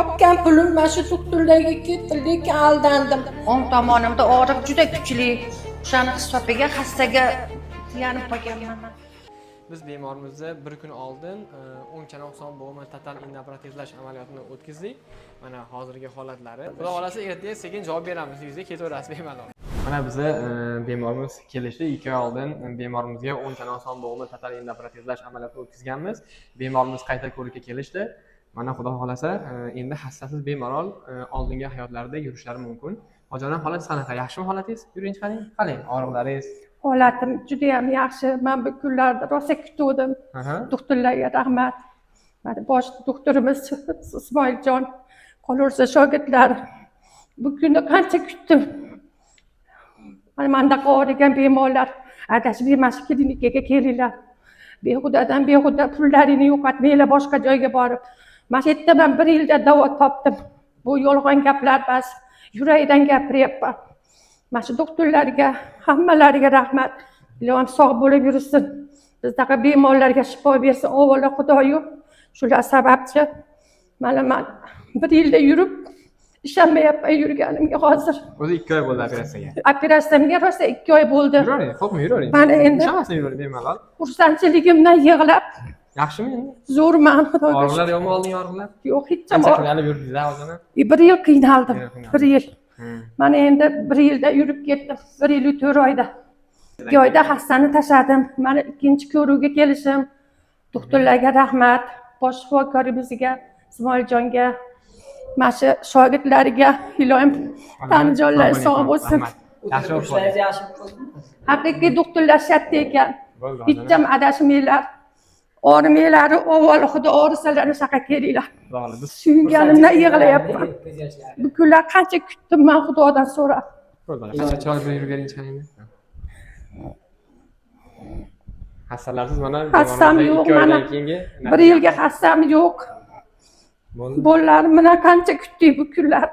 topgan pulim mana shu doktorlarga ketdi, lekin aldandim. O'ng tomonimda og'riq juda kuchli. O'shani hisobiga xastaga suyanib qolganman. Biz bemorimizni bir kun oldin o'ng chanoq son bo'g'imi total endoprotezlash amaliyotini o'tkazdik. Mana hozirgi holatlari. Xudo xolasa ertaga sekin javob beramiz, uyingizga ketaverasiz bemalol. Mana bizni bemorimiz kelishdi. 2 oy oldin bemorimizga o'ng chanoq son bo'g'imi total endoprotezlash amaliyotini o'tkazganmiz. Bemorimiz qayta ko'rikka kelishdi. Mana xudo xolasa endi xastasiz bemalol oldingi hayotlarida yurishlari mumkin. Hojonim, holat qanaqa? Yaxshimi holatingiz? Yuring chiqaring. Qalay, og'riqlaringiz? Holatim juda ham yaxshi. Men bu kunlarda rosa kutdim. Doktorlarga rahmat. Mana bosh doktorimiz Ismoiljon, qolursa shogirdlar. Bu kunni qancha kutdim. Mana og'rigan bemorlar adashib mana klinikaga kelinglar. Behuda pullarini yo'qotmanglar boshqa joyga borib. Mana yerda men 1 yilda davo topdim. Bu yolg'on gaplar emas. Yurakdan gapiryapman. Mana shu doktorlarga, hammalariga rahmat. Ilohim sog' bo'lib yursin. Bizdaqa bemorlarga shifo bersin. Avvalo Xudoyu. Shular sababchi mana men 1 yilda yurib, ishonmayapman yurganimga hozir. O'zi 2 oy bo'ldi operatsiyaga. Operatsiyamga rosa 2 oy bo'ldi. Yuravering, qo'rqmang, yuravering. Mana endi Shamasini yuravering bemalol. xursandchiligimdan yig'lab, Yaxshimi endi? zo'rman Xudoga. Og'riqlar yo'qmi oldingi og'riqlar? Yo'q, hech Qancha ham. qiynalib yurdingiz hozirmi? 1 yil qiynaldim. 1 yil. Mana endi 1 yilda yurib ketdim. 1 yil 4 oyda. 2 oyda xastani tashladim. Mana ikkinchi ko'ruvga kelishim. Doktorlarga rahmat, bosh shifokorimizga, Ismoiljonga, mana shu shogirdlariga ilohim tanijonlari sog' bo'lsin. Yaxshi bo'ldi. Haqiqiy doktorlar shartda ekan. Hech ham adashmanglar. O'rmanglar, avval Xudo o'rsalar shaqa kelinglar. Suyganimdan yig'layapman. Bu kunlar qancha kutdim men Xudodan so'rab. Chiroyli bilan yurib chiqaring. Xastalarsiz mana Xastam yo'q, mana 1 yilga xastam yo'q. Bolalar mana qancha kutdik bu kunlar.